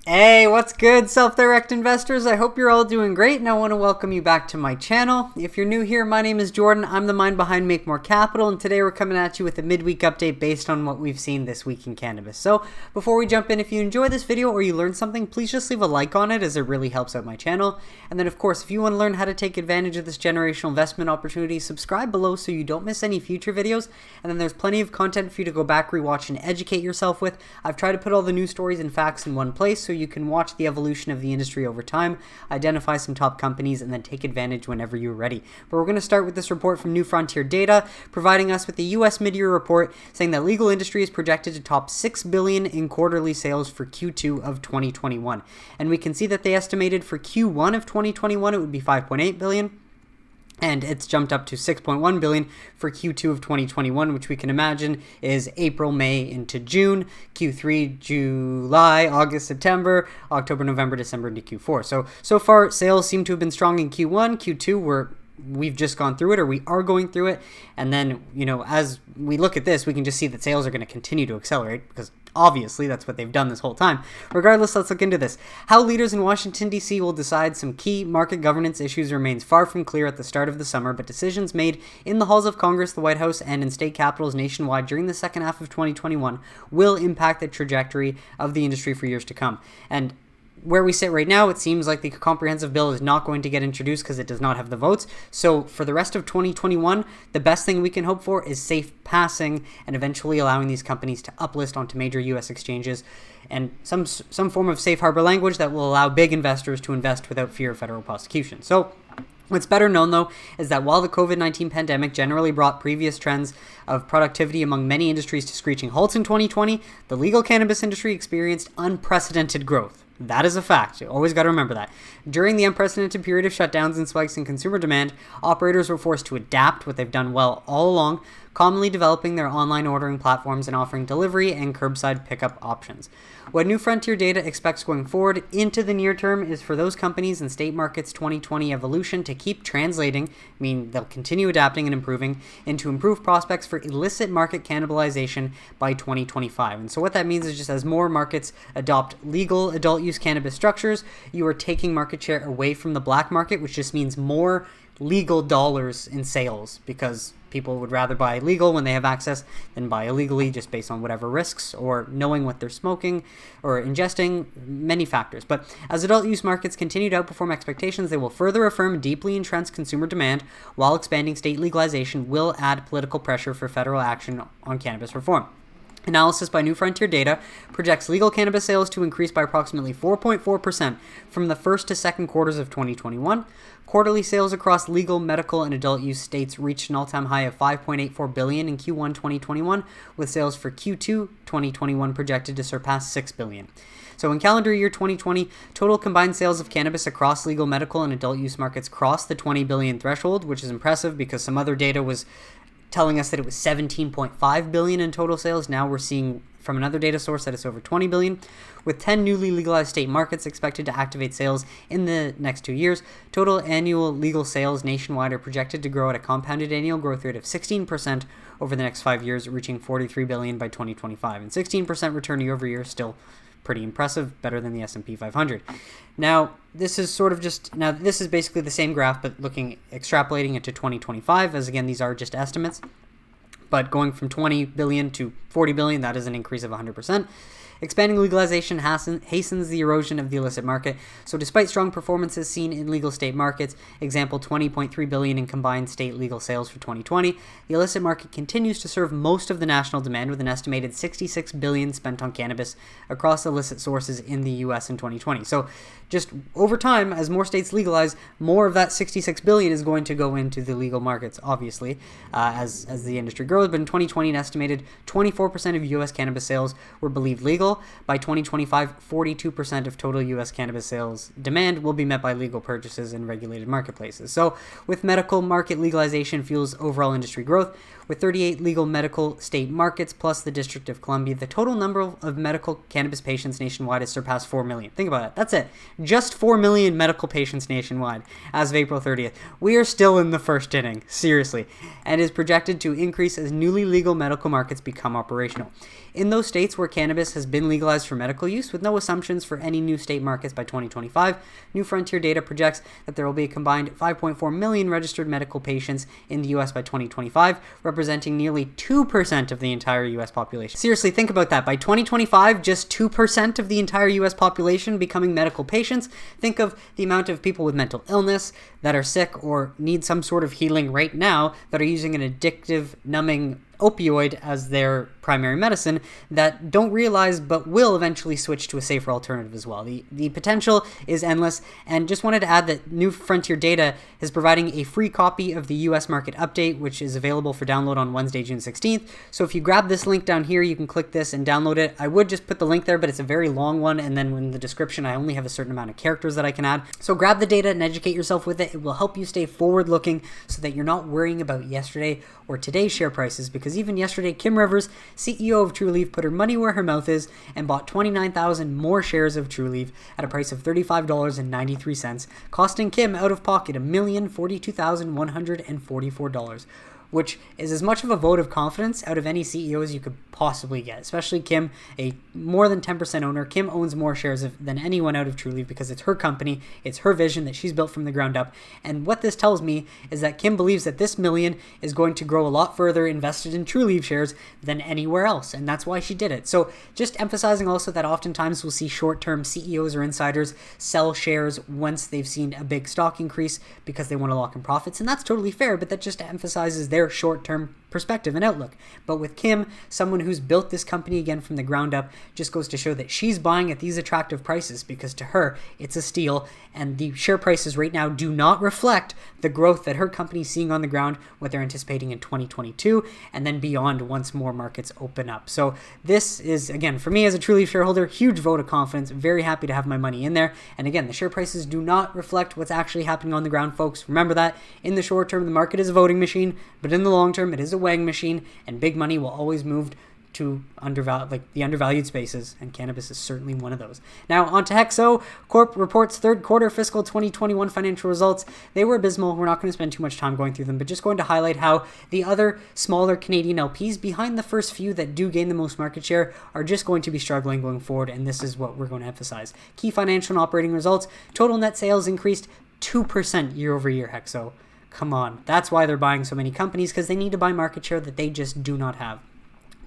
Hey, what's good, self-direct investors? I hope you're all doing great, and I want to welcome you back to my channel. If you're new here, my name is Jordan. I'm the mind behind Make More Capital, and today we're coming at you with a midweek update based on what we've seen this week in cannabis. So before we jump in, if you enjoy this video or you learned something, please just leave a like on it, as it really helps out my channel. And then, of course, if you want to learn how to take advantage of this generational investment opportunity, subscribe below so you don't miss any future videos. And then there's plenty of content for you to go back, rewatch, and educate yourself with. I've tried to put all the news stories and facts in one place so you can watch the evolution of the industry over time, identify some top companies, and then take advantage whenever you're ready. But we're going to start with this report from New Frontier Data, providing us with the US mid-year report saying that legal industry is projected to top $6 billion in quarterly sales for Q2 of 2021. And we can see that they estimated for Q1 of 2021 it would be $5.8 billion. And it's jumped up to $6.1 billion for Q2 of 2021, which we can imagine is April, May into June, Q3, July, August, September, October, November, December into Q4. So far, sales seem to have been strong in Q1. Q2, we've just gone through it, or we are going through it. And then, as we look at this, we can just see that sales are going to continue to accelerate because obviously that's what they've done this whole time. Regardless, let's look into this. How leaders in Washington, D.C. will decide some key market governance issues remains far from clear at the start of the summer, but decisions made in the halls of Congress, the White House, and in state capitals nationwide during the second half of 2021 will impact the trajectory of the industry for years to come. And where we sit right now, it seems like the comprehensive bill is not going to get introduced because it does not have the votes. So for the rest of 2021, the best thing we can hope for is safe passing and eventually allowing these companies to uplist onto major U.S. exchanges and some form of safe harbor language that will allow big investors to invest without fear of federal prosecution. So what's better known, though, is that while the COVID-19 pandemic generally brought previous trends of productivity among many industries to screeching halts in 2020, the legal cannabis industry experienced unprecedented growth. That is a fact. You always got to remember that. During the unprecedented period of shutdowns and spikes in consumer demand, operators were forced to adapt, what they've done well all along, commonly developing their online ordering platforms and offering delivery and curbside pickup options. What New Frontier Data expects going forward into the near term is for those companies and state markets' 2020 evolution to keep translating, they'll continue adapting and improving, into improved prospects for illicit market cannibalization by 2025. And so what that means is just as more markets adopt legal adult use cannabis structures, you are taking market share away from the black market, which just means more legal dollars in sales, because people would rather buy legal when they have access than buy illegally, just based on whatever risks or knowing what they're smoking or ingesting, many factors. But as adult use markets continue to outperform expectations, they will further affirm deeply entrenched consumer demand, while expanding state legalization will add political pressure for federal action on cannabis reform. Analysis by New Frontier Data projects legal cannabis sales to increase by approximately 4.4% from the first to second quarters of 2021. Quarterly sales across legal, medical, and adult use states reached an all-time high of $5.84 billion in Q1 2021, with sales for Q2 2021 projected to surpass $6 billion. So in calendar year 2020, total combined sales of cannabis across legal, medical, and adult use markets crossed the 20 billion threshold, which is impressive because some other data was telling us that it was 17.5 billion in total sales. Now we're seeing from another data source that it's over 20 billion. With 10 newly legalized state markets expected to activate sales in the next 2 years, total annual legal sales nationwide are projected to grow at a compounded annual growth rate of 16% over the next 5 years, reaching 43 billion by 2025. And 16% return year over year is still pretty impressive, better than the S&P 500. Now, this is this is basically the same graph, but extrapolating it to 2025, as again, these are just estimates. But going from 20 billion to 40 billion, that is an increase of 100%. Expanding legalization hastens the erosion of the illicit market. So despite strong performances seen in legal state markets, example $20.3 billion in combined state legal sales for 2020, the illicit market continues to serve most of the national demand, with an estimated $66 billion spent on cannabis across illicit sources in the U.S. in 2020. So just over time, as more states legalize, more of that $66 billion is going to go into the legal markets, obviously, as the industry grows. But in 2020, an estimated 24% of U.S. cannabis sales were believed legal. By 2025, 42% of total U.S. cannabis sales demand will be met by legal purchases in regulated marketplaces. So with medical market legalization fuels overall industry growth. With 38 legal medical state markets plus the District of Columbia, the total number of medical cannabis patients nationwide has surpassed 4 million. Think about it. That's it. Just 4 million medical patients nationwide as of April 30th. We are still in the first inning, seriously, and is projected to increase as newly legal medical markets become operational. In those states where cannabis has been been legalized for medical use, with no assumptions for any new state markets by 2025. New Frontier data projects that there will be a combined 5.4 million registered medical patients in the US by 2025, representing nearly 2% of the entire US population. Seriously, think about that. By 2025, just 2% of the entire US population becoming medical patients. Think of the amount of people with mental illness that are sick or need some sort of healing right now that are using an addictive, numbing opioid as their primary medicine that don't realize but will eventually switch to a safer alternative as well. The potential is endless, and just wanted to add that New Frontier Data is providing a free copy of the US market update, which is available for download on Wednesday, June 16th. So if you grab this link down here, you can click this and download it. I would just put the link there, but it's a very long one, and then in the description I only have a certain amount of characters that I can add. So grab the data and educate yourself with it. It will help you stay forward looking so that you're not worrying about yesterday or today's share prices, because even yesterday, Kim Rivers, CEO of Trulieve, put her money where her mouth is and bought 29,000 more shares of Trulieve at a price of $35.93, costing Kim out of pocket $1,042,144, which is as much of a vote of confidence out of any CEO as you could possibly get, especially Kim, a more than 10% owner. Kim owns more shares than anyone out of Trulieve because it's her company, it's her vision that she's built from the ground up. And what this tells me is that Kim believes that this million is going to grow a lot further invested in Trulieve shares than anywhere else, and that's why she did it. So just emphasizing also that oftentimes we'll see short-term CEOs or insiders sell shares once they've seen a big stock increase because they want to lock in profits, and that's totally fair, but that just emphasizes their short-term perspective and outlook. But with Kim, someone who's built this company again from the ground up, just goes to show that she's buying at these attractive prices because to her it's a steal, and the share prices right now do not reflect the growth that her company's seeing on the ground, what they're anticipating in 2022 and then beyond once more markets open up. So this is, again, for me as a Trulieve shareholder, huge vote of confidence. Very happy to have my money in there. And again, the share prices do not reflect what's actually happening on the ground, folks. Remember that. In the short term, the market is a voting machine, but in the long term, it is a weighing machine, and big money will always move to the undervalued spaces, and cannabis is certainly one of those. Now on to Hexo. Corp reports third quarter fiscal 2021 financial results. They were abysmal. We're not going to spend too much time going through them, but just going to highlight how the other smaller Canadian LPs behind the first few that do gain the most market share are just going to be struggling going forward, and this is what we're going to emphasize. Key financial and operating results. Total net sales increased 2% year over year, Hexo. Come on. That's why they're buying so many companies, because they need to buy market share that they just do not have.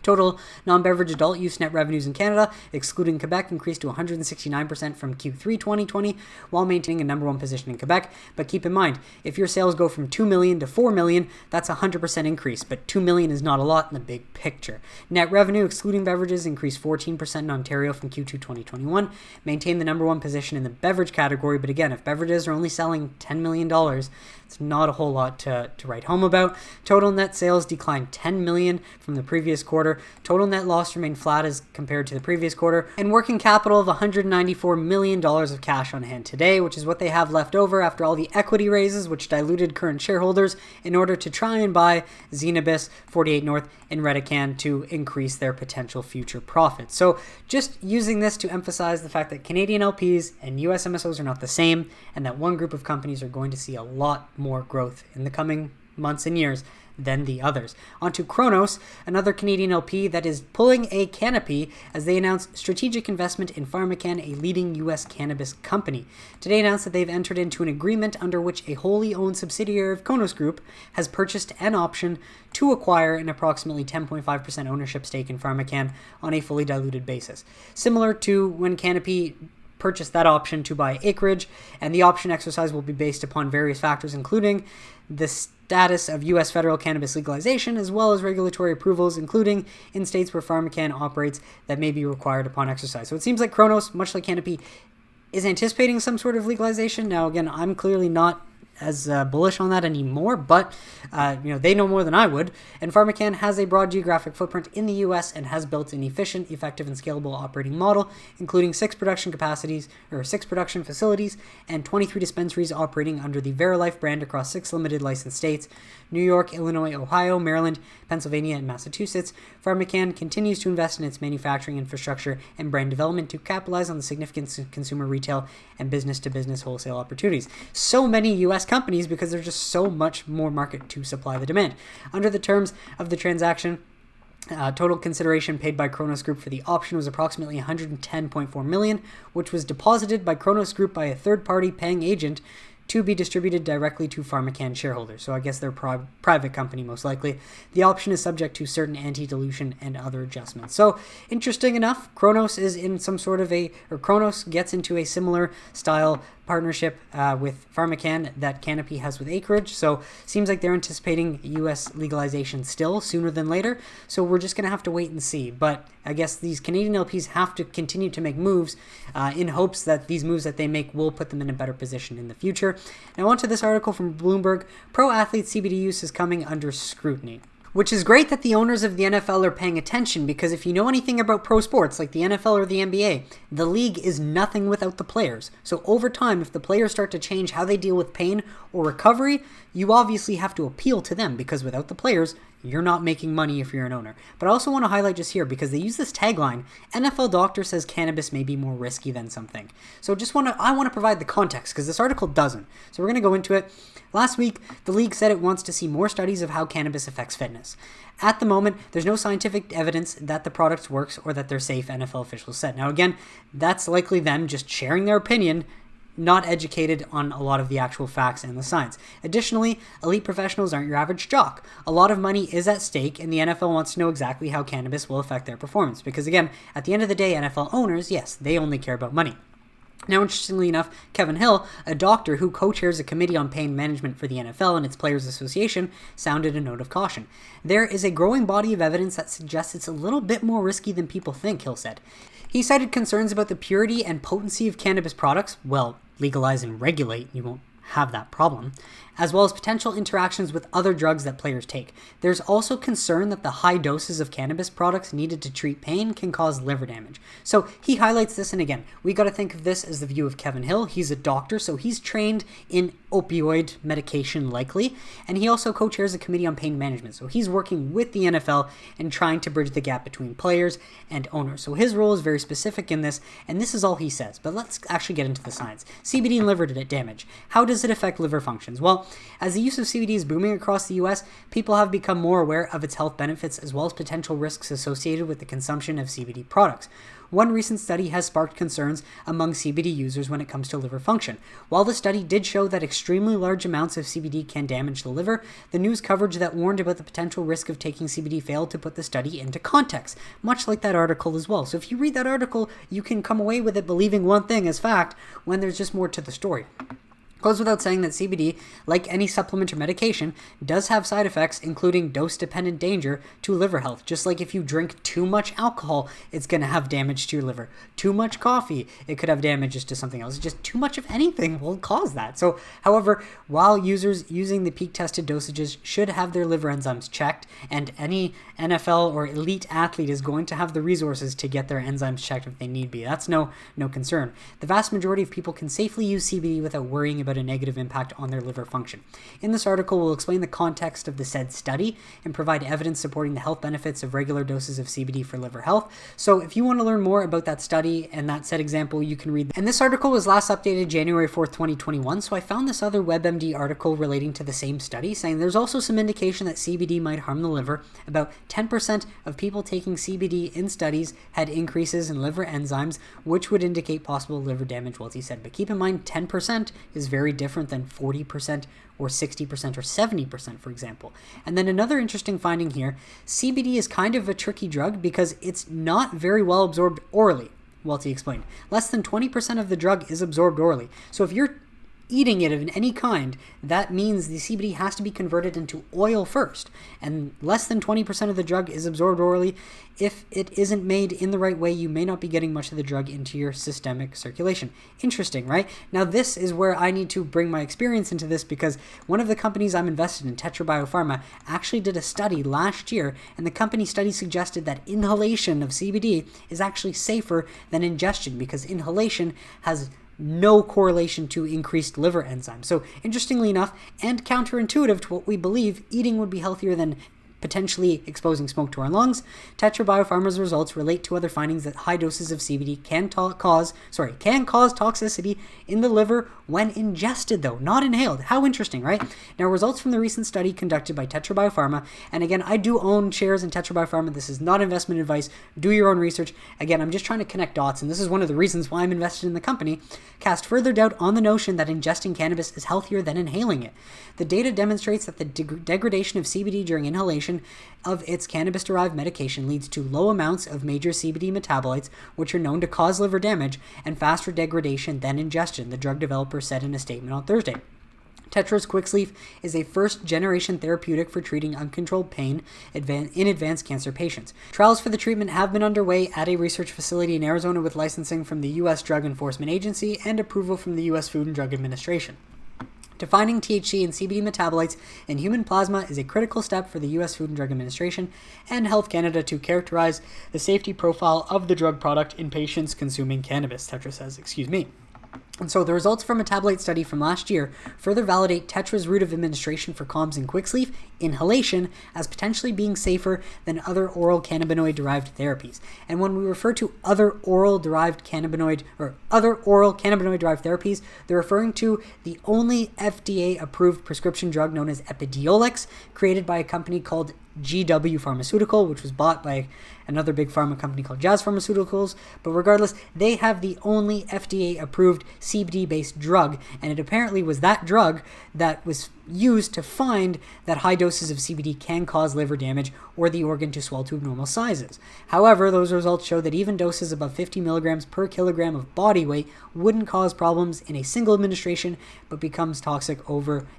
Total non-beverage adult use net revenues in Canada, excluding Quebec, increased to 169% from Q3 2020, while maintaining a number one position in Quebec. But keep in mind, if your sales go from 2 million to 4 million, that's a 100% increase, but 2 million is not a lot in the big picture. Net revenue, excluding beverages, increased 14% in Ontario from Q2 2021, maintained the number one position in the beverage category. But again, if beverages are only selling $10 million, it's not a whole lot to write home about. Total net sales declined 10 million from the previous quarter. Total net loss remained flat as compared to the previous quarter. And working capital of $194 million of cash on hand today, which is what they have left over after all the equity raises, which diluted current shareholders in order to try and buy Cannabis, 48 North, and PharmaCann to increase their potential future profits. So just using this to emphasize the fact that Canadian LPs and US MSOs are not the same, and that one group of companies are going to see a lot more growth in the coming months and years than the others. Onto Cronos, another Canadian LP that is pulling a canopy as they announced strategic investment in PharmaCann, a leading U.S. cannabis company. Today announced that they've entered into an agreement under which a wholly owned subsidiary of Cronos Group has purchased an option to acquire an approximately 10.5% ownership stake in PharmaCann on a fully diluted basis. Similar to when Canopy purchased that option to buy Acreage, and the option exercise will be based upon various factors, including the status of U.S. federal cannabis legalization, as well as regulatory approvals, including in states where PharmaCann operates, that may be required upon exercise. So it seems like Cronos, much like Canopy, is anticipating some sort of legalization. Now, again, I'm clearly not as bullish on that anymore, but they know more than I would. And PharmaCann has a broad geographic footprint in the U.S. and has built an efficient, effective, and scalable operating model, including 6 production facilities and 23 dispensaries operating under the Verilife brand across 6 limited licensed states: New York, Illinois, Ohio, Maryland, Pennsylvania, and Massachusetts. PharmaCann continues to invest in its manufacturing infrastructure and brand development to capitalize on the significant consumer retail and business-to-business wholesale opportunities. So many U.S. companies because there's just so much more market to supply the demand. Under the terms of the transaction, Total consideration paid by Cronos Group for the option was approximately $110.4 million, which was deposited by Cronos Group by a third-party paying agent to be distributed directly to PharmaCann shareholders. So I guess they're a private company, most likely. The option is subject to certain anti-dilution and other adjustments. So interesting enough, Cronos is in some sort of Cronos gets into a similar style partnership with PharmaCann that Canopy has with Acreage. So seems like they're anticipating US legalization still sooner than later. So we're just going to have to wait and see. But I guess these Canadian LPs have to continue to make moves in hopes that these moves that they make will put them in a better position in the future. Now on to this article from Bloomberg. Pro athlete CBD use is coming under scrutiny. Which is great that the owners of the NFL are paying attention, because if you know anything about pro sports like the NFL or the NBA, the league is nothing without the players. So over time, if the players start to change how they deal with pain or recovery, you obviously have to appeal to them, because without the players, you're not making money if you're an owner. But I also want to highlight just here, because they use this tagline, NFL doctor says cannabis may be more risky than something. So I want to provide the context, because this article doesn't. So we're going to go into it. Last week, the league said it wants to see more studies of how cannabis affects fitness. At the moment, there's no scientific evidence that the product works or that they're safe, NFL officials said. Now again, that's likely them just sharing their opinion, not educated on a lot of the actual facts and the science. Additionally, elite professionals aren't your average jock. A lot of money is at stake, and the NFL wants to know exactly how cannabis will affect their performance. Because again, at the end of the day, NFL owners, yes, they only care about money. Now, interestingly enough, Kevin Hill, a doctor who co-chairs a committee on pain management for the NFL and its Players Association, sounded a note of caution. There is a growing body of evidence that suggests it's a little bit more risky than people think, Hill said. He cited concerns about the purity and potency of cannabis products. Well, legalize and regulate, you won't have that problem, as well as potential interactions with other drugs that players take. There's also concern that the high doses of cannabis products needed to treat pain can cause liver damage. So he highlights this, and again, we got to think of this as the view of Kevin Hill. He's a doctor, so he's trained in opioid medication likely, and he also co-chairs a committee on pain management. So he's working with the NFL and trying to bridge the gap between players and owners. So his role is very specific in this, and this is all he says. But let's actually get into the science. CBD and liver damage. How does it affect liver functions? Well, as the use of CBD is booming across the US, people have become more aware of its health benefits as well as potential risks associated with the consumption of CBD products. One recent study has sparked concerns among CBD users when it comes to liver function. While the study did show that extremely large amounts of CBD can damage the liver, the news coverage that warned about the potential risk of taking CBD failed to put the study into context, much like that article as well. So if you read that article, you can come away with it believing one thing as fact when there's just more to the story. Goes without saying that CBD, like any supplement or medication, does have side effects, including dose-dependent danger to liver health. Just like if you drink too much alcohol, it's going to have damage to your liver. Too much coffee, it could have damages to something else. Just too much of anything will cause that. So, however, while users using the peak-tested dosages should have their liver enzymes checked, and any NFL or elite athlete is going to have the resources to get their enzymes checked if they need be. That's no concern. The vast majority of people can safely use CBD without worrying about a negative impact on their liver function. In this article, we'll explain the context of the said study and provide evidence supporting the health benefits of regular doses of CBD for liver health. So if you want to learn more about that study and that said example, you can read. And this article was last updated January 4th, 2021, so I found this other WebMD article relating to the same study, saying there's also some indication that CBD might harm the liver. About 10% of people taking CBD in studies had increases in liver enzymes, which would indicate possible liver damage, Welty said. But keep in mind, 10% is very different than 40% or 60% or 70%, for example. And then another interesting finding here, CBD is kind of a tricky drug because it's not very well absorbed orally, Welty explained. Less than 20% of the drug is absorbed orally. So if you're eating it of any kind, that means the CBD has to be converted into oil first, and less than 20% of the drug is absorbed orally. If it isn't made in the right way, you may not be getting much of the drug into your systemic circulation. Interesting, right? Now this is where I need to bring my experience into this, because one of the companies I'm invested in, Tetra Biopharma, actually did a study last year, and the company study suggested that inhalation of CBD is actually safer than ingestion, because inhalation has no correlation to increased liver enzymes. So interestingly enough, and counterintuitive to what we believe, eating would be healthier than potentially exposing smoke to our lungs. Tetra Biopharma's results relate to other findings that high doses of CBD can cause toxicity in the liver when ingested, though, not inhaled. How interesting, right? Now, results from the recent study conducted by Tetra Biopharma, and again, I do own shares in Tetra Biopharma. This is not investment advice. Do your own research. Again, I'm just trying to connect dots, and this is one of the reasons why I'm invested in the company. Cast further doubt on the notion that ingesting cannabis is healthier than inhaling it. The data demonstrates that the degradation of CBD during inhalation of its cannabis-derived medication leads to low amounts of major CBD metabolites, which are known to cause liver damage, and faster degradation than ingestion, the drug developer said in a statement on Thursday. Tetra's QIXLEEF is a first-generation therapeutic for treating uncontrolled pain in advanced cancer patients. Trials for the treatment have been underway at a research facility in Arizona with licensing from the U.S. Drug Enforcement Agency and approval from the U.S. Food and Drug Administration. Defining THC and CBD metabolites in human plasma is a critical step for the U.S. Food and Drug Administration and Health Canada to characterize the safety profile of the drug product in patients consuming cannabis, Tetra says, And so the results from a tablet study from last year further validate Tetra's route of administration for COMS and QIXLEEF, inhalation, as potentially being safer than other oral cannabinoid-derived therapies. And when we refer to other oral cannabinoid-derived therapies, they're referring to the only FDA-approved prescription drug known as Epidiolex, created by a company called GW Pharmaceutical, which was bought by another big pharma company called Jazz Pharmaceuticals. But regardless, they have the only FDA-approved CBD-based drug, and it apparently was that drug that was used to find that high doses of CBD can cause liver damage or the organ to swell to abnormal sizes. However, those results show that even doses above 50 milligrams per kilogram of body weight wouldn't cause problems in a single administration, but becomes toxic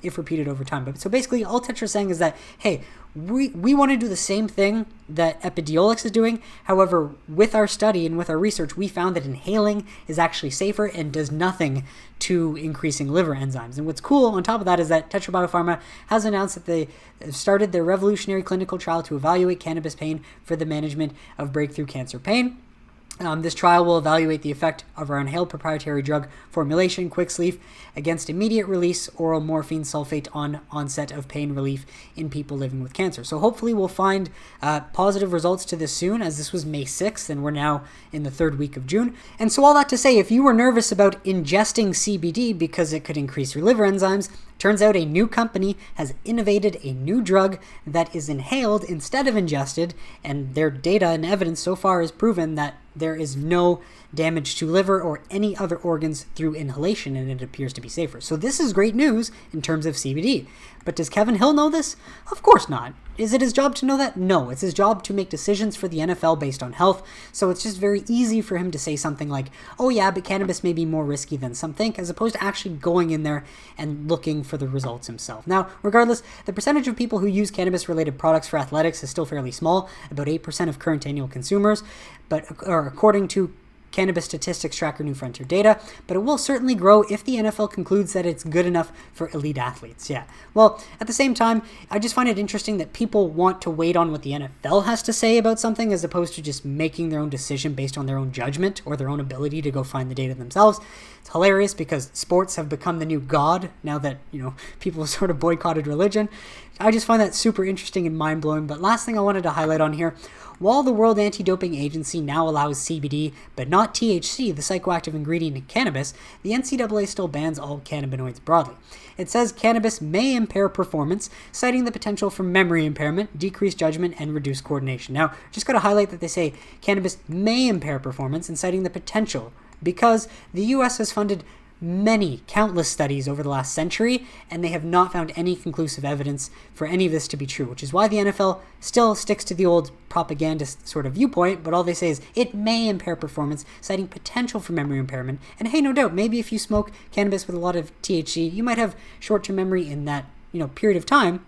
if repeated over time. But so basically, all Tetra's saying is that, hey, we want to do the same thing that Epidiolex is doing. However, with our study and with our research, we found that inhaling is actually safer and does nothing to increasing liver enzymes. And what's cool on top of that is that Tetra Biopharma has announced that they started their revolutionary clinical trial to evaluate cannabis pain for the management of breakthrough cancer pain. This trial will evaluate the effect of our inhaled proprietary drug formulation, QIXLEEF, against immediate release oral morphine sulfate on onset of pain relief in people living with cancer. So hopefully we'll find positive results to this soon, as this was May 6th and we're now in the third week of June. And so all that to say, if you were nervous about ingesting CBD because it could increase your liver enzymes, turns out a new company has innovated a new drug that is inhaled instead of ingested, and their data and evidence so far has proven that there is no damage to liver or any other organs through inhalation, and it appears to be safer. So this is great news in terms of CBD. But does Kevin Hill know this? Of course not. Is it his job to know that? No. It's his job to make decisions for the NFL based on health. So it's just very easy for him to say something like, oh yeah, but cannabis may be more risky than some think, as opposed to actually going in there and looking for the results himself. Now, regardless, the percentage of people who use cannabis-related products for athletics is still fairly small, about 8% of current annual consumers, according to Cannabis Statistics Tracker New Frontier data, but it will certainly grow if the NFL concludes that it's good enough for elite athletes. Yeah. Well, at the same time, I just find it interesting that people want to wait on what the NFL has to say about something as opposed to just making their own decision based on their own judgment or their own ability to go find the data themselves. It's hilarious because sports have become the new god now that, people have sort of boycotted religion. I just find that super interesting and mind-blowing. But last thing I wanted to highlight on here, while the World Anti-Doping Agency now allows CBD, but not THC, the psychoactive ingredient in cannabis, the NCAA still bans all cannabinoids broadly. It says cannabis may impair performance, citing the potential for memory impairment, decreased judgment, and reduced coordination. Now, just got to highlight that they say cannabis may impair performance and citing the potential, because the U.S. has funded countless studies over the last century, and they have not found any conclusive evidence for any of this to be true, which is why the NFL still sticks to the old propagandist sort of viewpoint, but all they say is it may impair performance, citing potential for memory impairment. And hey, no doubt, maybe if you smoke cannabis with a lot of THC, you might have short-term memory in that, period of time,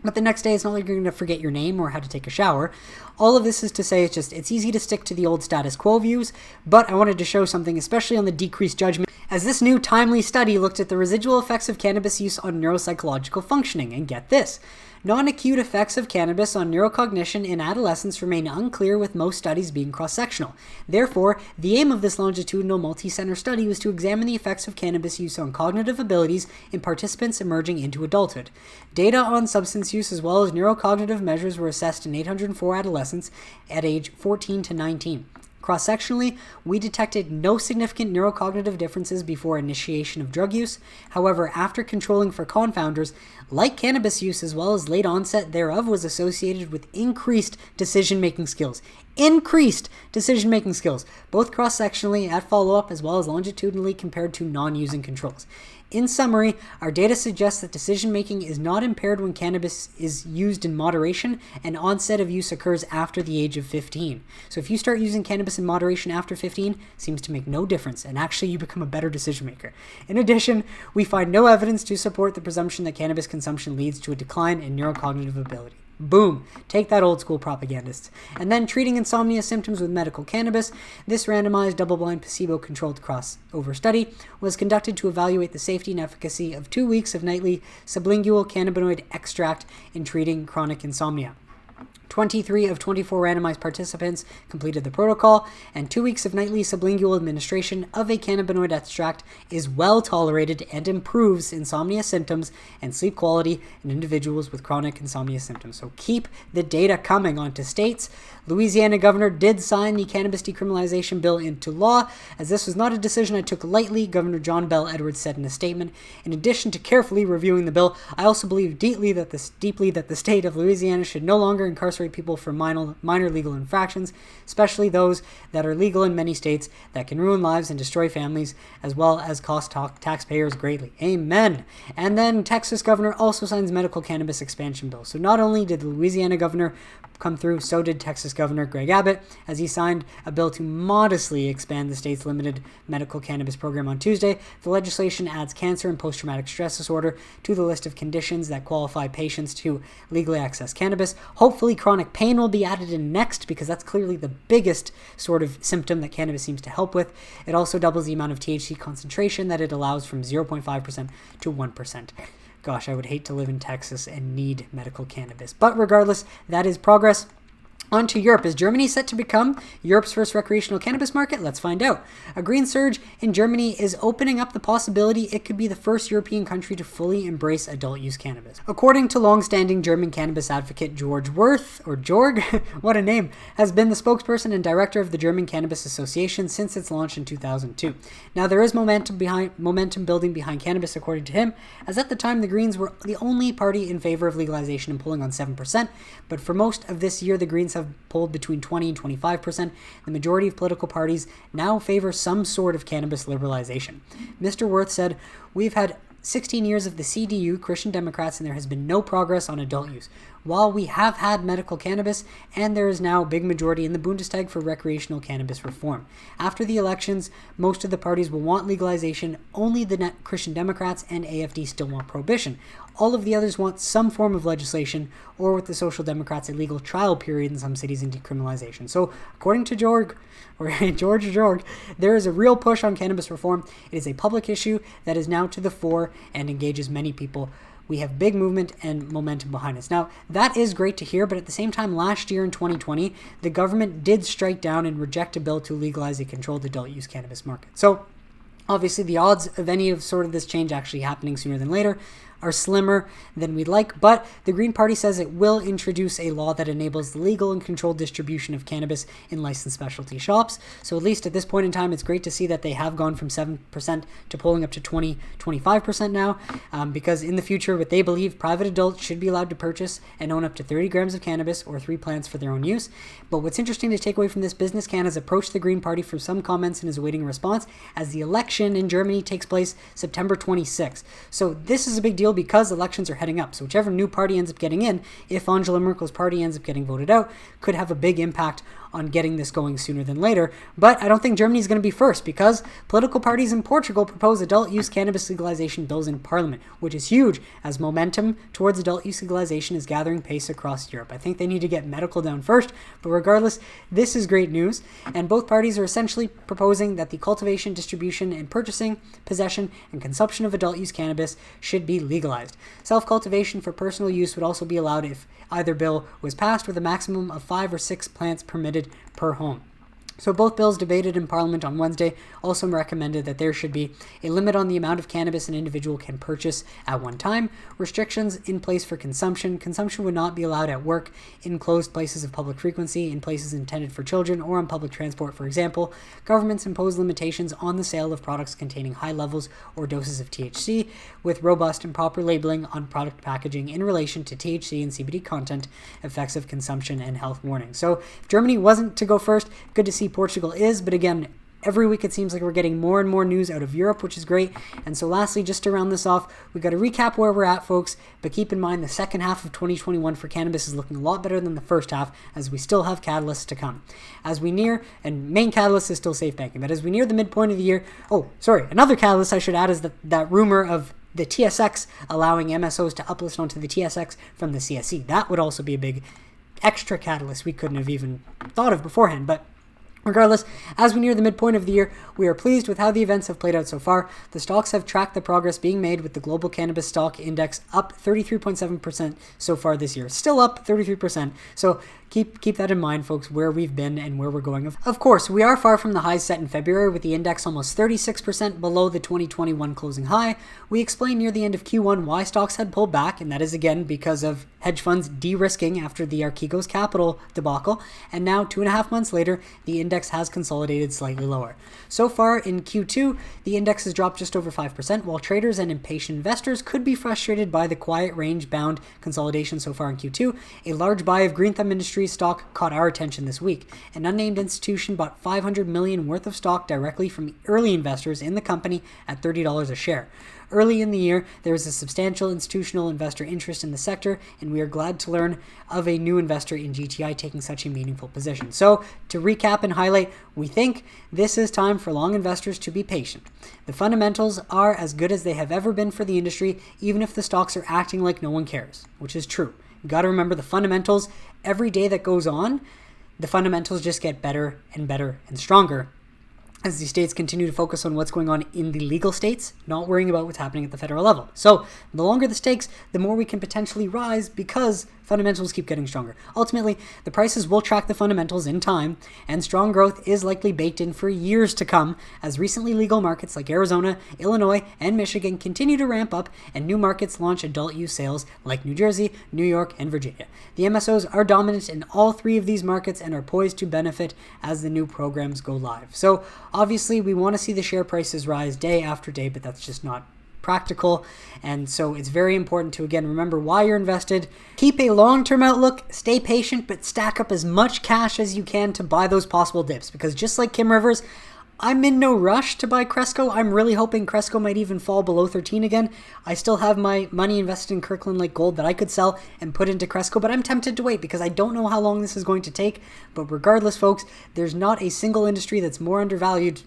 but the next day it's not like you're going to forget your name or how to take a shower. All of this is to say it's easy to stick to the old status quo views, but I wanted to show something, especially on the decreased judgment, as this new timely study looked at the residual effects of cannabis use on neuropsychological functioning. And get this, Non-acute effects of cannabis on neurocognition in adolescents remain unclear, with most studies being cross-sectional. Therefore, the aim of this longitudinal multi-center study was to examine the effects of cannabis use on cognitive abilities in participants emerging into adulthood. Data on substance use as well as neurocognitive measures were assessed in 804 adolescents at age 14 to 19. Cross-sectionally, we detected no significant neurocognitive differences before initiation of drug use. However, after controlling for confounders, like cannabis use as well as late onset thereof, was associated with increased decision-making skills. Increased decision-making skills, both cross-sectionally at follow-up as well as longitudinally compared to non-using controls. In summary, our data suggests that decision-making is not impaired when cannabis is used in moderation, and onset of use occurs after the age of 15. So if you start using cannabis in moderation after 15, it seems to make no difference, and actually you become a better decision-maker. In addition, we find no evidence to support the presumption that cannabis consumption leads to a decline in neurocognitive ability. Boom. Take that, old school propagandists. And then treating insomnia symptoms with medical cannabis. This randomized, double-blind, placebo-controlled crossover study was conducted to evaluate the safety and efficacy of 2 weeks of nightly sublingual cannabinoid extract in treating chronic insomnia. 23 of 24 randomized participants completed the protocol, and 2 weeks of nightly sublingual administration of a cannabinoid extract is well tolerated and improves insomnia symptoms and sleep quality in individuals with chronic insomnia symptoms. So keep the data coming onto states. Louisiana governor did sign the cannabis decriminalization bill into law. As this was not a decision I took lightly, Governor John Bell Edwards said in a statement. In addition to carefully reviewing the bill, I also believe deeply that the state of Louisiana should no longer incarcerate people for minor legal infractions, especially those that are legal in many states that can ruin lives and destroy families, as well as cost taxpayers greatly. Amen. And then Texas governor also signs medical cannabis expansion bill. So not only did the Louisiana governor come through, so did Texas Governor Greg Abbott, as he signed a bill to modestly expand the state's limited medical cannabis program on Tuesday. The legislation adds cancer and post-traumatic stress disorder to the list of conditions that qualify patients to legally access cannabis. Hopefully chronic pain will be added in next, because that's clearly the biggest sort of symptom that cannabis seems to help with. It also doubles the amount of THC concentration that it allows, from 0.5% to 1%. Gosh, I would hate to live in Texas and need medical cannabis. But regardless, that is progress. On to Europe. Is Germany set to become Europe's first recreational cannabis market? Let's find out. A green surge in Germany is opening up the possibility it could be the first European country to fully embrace adult use cannabis. According to long-standing German cannabis advocate Georg Wirth, or Jorg, what a name, has been the spokesperson and director of the German Cannabis Association since its launch in 2002. Now, there is momentum building behind cannabis, according to him, as at the time the Greens were the only party in favor of legalization and polling on 7%, but for most of this year the Greens have polled between 20 and 25%. The majority of political parties now favor some sort of cannabis liberalization. Mr. Wirth said, "We've had 16 years of the CDU, Christian Democrats, and there has been no progress on adult use. While we have had medical cannabis, and there is now a big majority in the Bundestag for recreational cannabis reform. After the elections, most of the parties will want legalization. Only the Christian Democrats and AfD still want prohibition. All of the others want some form of legislation, or with the Social Democrats, a legal trial period in some cities and decriminalization." So, according to George, there is a real push on cannabis reform. It is a public issue that is now to the fore and engages many people. We have big movement and momentum behind us. Now, that is great to hear, but at the same time, last year in 2020, the government did strike down and reject a bill to legalize a controlled adult use cannabis market. So, obviously, the odds of any of sort of this change actually happening sooner than later are slimmer than we'd like, but the Green Party says it will introduce a law that enables the legal and controlled distribution of cannabis in licensed specialty shops. So at least at this point in time, it's great to see that they have gone from 7% to polling up to 25% now, because in the future, what they believe, private adults should be allowed to purchase and own up to 30 grams of cannabis or 3 plants for their own use. But what's interesting to take away from this, PharmaCann has approached the Green Party for some comments and is awaiting a response, as the election in Germany takes place September 26th. So this is a big deal because elections are heading up. So whichever new party ends up getting in, if Angela Merkel's party ends up getting voted out, could have a big impact on getting this going sooner than later. But I don't think Germany is going to be first, because political parties in Portugal propose adult use cannabis legalization bills in parliament, which is huge as momentum towards adult use legalization is gathering pace across Europe. I think they need to get medical down first, but regardless, this is great news. And both parties are essentially proposing that the cultivation, distribution, and purchasing, possession, and consumption of adult use cannabis should be legalized. Self-cultivation for personal use would also be allowed if either bill was passed, with a maximum of 5 or 6 plants permitted per home. So both bills debated in Parliament on Wednesday also recommended that there should be a limit on the amount of cannabis an individual can purchase at one time, restrictions in place for consumption. Consumption would not be allowed at work, in closed places of public frequency, in places intended for children, or on public transport, for example. Governments impose limitations on the sale of products containing high levels or doses of THC, with robust and proper labeling on product packaging in relation to THC and CBD content, effects of consumption, and health warnings. So if Germany wasn't to go first, good to see Portugal is, but again, every week it seems like we're getting more and more news out of Europe, which is great. And so lastly, just to round this off, we've got to recap where we're at, folks, but keep in mind the second half of 2021 for cannabis is looking a lot better than the first half, as we still have catalysts to come. As we near, and main catalyst is still safe banking, but as we near the midpoint of the year, another catalyst I should add is that rumor of the TSX allowing MSOs to uplist onto the TSX from the CSE. That would also be a big extra catalyst we couldn't have even thought of beforehand, but regardless, as we near the midpoint of the year, we are pleased with how the events have played out so far. The stocks have tracked the progress being made, with the global cannabis stock index up 33.7% so far this year. Still up 33%. So keep that in mind, folks, where we've been and where we're going. Of course, we are far from the highs set in February, with the index almost 36% below the 2021 closing high. We explained near the end of Q1 why stocks had pulled back, and that is again because of hedge funds de-risking after the Archegos Capital debacle. And now, 2.5 months later, the index has consolidated slightly lower. So far in Q2, the index has dropped just over 5%, while traders and impatient investors could be frustrated by the quiet range-bound consolidation so far in Q2. A large buy of Green Thumb Industries stock caught our attention this week. An unnamed institution bought $500 million worth of stock directly from early investors in the company at $30 a share. Early in the year, there was a substantial institutional investor interest in the sector, and we are glad to learn of a new investor in GTI taking such a meaningful position. So, to recap and highlight, we think this is time for long investors to be patient. The fundamentals are as good as they have ever been for the industry, even if the stocks are acting like no one cares, which is true. You got to remember the fundamentals. Every day that goes on, the fundamentals just get better and stronger, as the states continue to focus on what's going on in the legal states, not worrying about what's happening at the federal level. So the longer the stakes, the more we can potentially rise, because fundamentals keep getting stronger. Ultimately, the prices will track the fundamentals in time, and strong growth is likely baked in for years to come, as recently legal markets like Arizona, Illinois, and Michigan continue to ramp up, and new markets launch adult use sales like New Jersey, New York, and Virginia. The MSOs are dominant in all three of these markets and are poised to benefit as the new programs go live. So obviously, we want to see the share prices rise day after day, but that's just not practical. And so it's very important to, again, remember why you're invested. Keep a long-term outlook, stay patient, but stack up as much cash as you can to buy those possible dips. Because just like Kim Rivers, I'm in no rush to buy Cresco. I'm really hoping Cresco might even fall below 13 again. I still have my money invested in Kirkland Lake Gold that I could sell and put into Cresco, but I'm tempted to wait because I don't know how long this is going to take. But regardless, folks, there's not a single industry that's more undervalued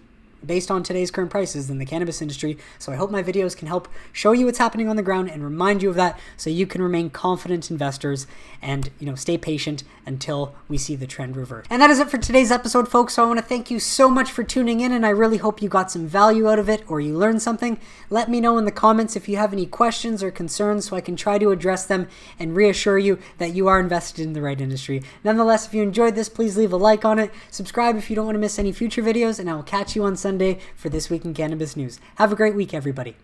based on today's current prices than the cannabis industry. So I hope my videos can help show you what's happening on the ground and remind you of that, so you can remain confident investors and, stay patient until we see the trend revert. And that is it for today's episode, folks. So I want to thank you so much for tuning in, and I really hope you got some value out of it or you learned something. Let me know in the comments if you have any questions or concerns so I can try to address them and reassure you that you are invested in the right industry. Nonetheless, if you enjoyed this, please leave a like on it. Subscribe if you don't want to miss any future videos, and I will catch you on Sunday for This Week in Cannabis News. Have a great week, everybody.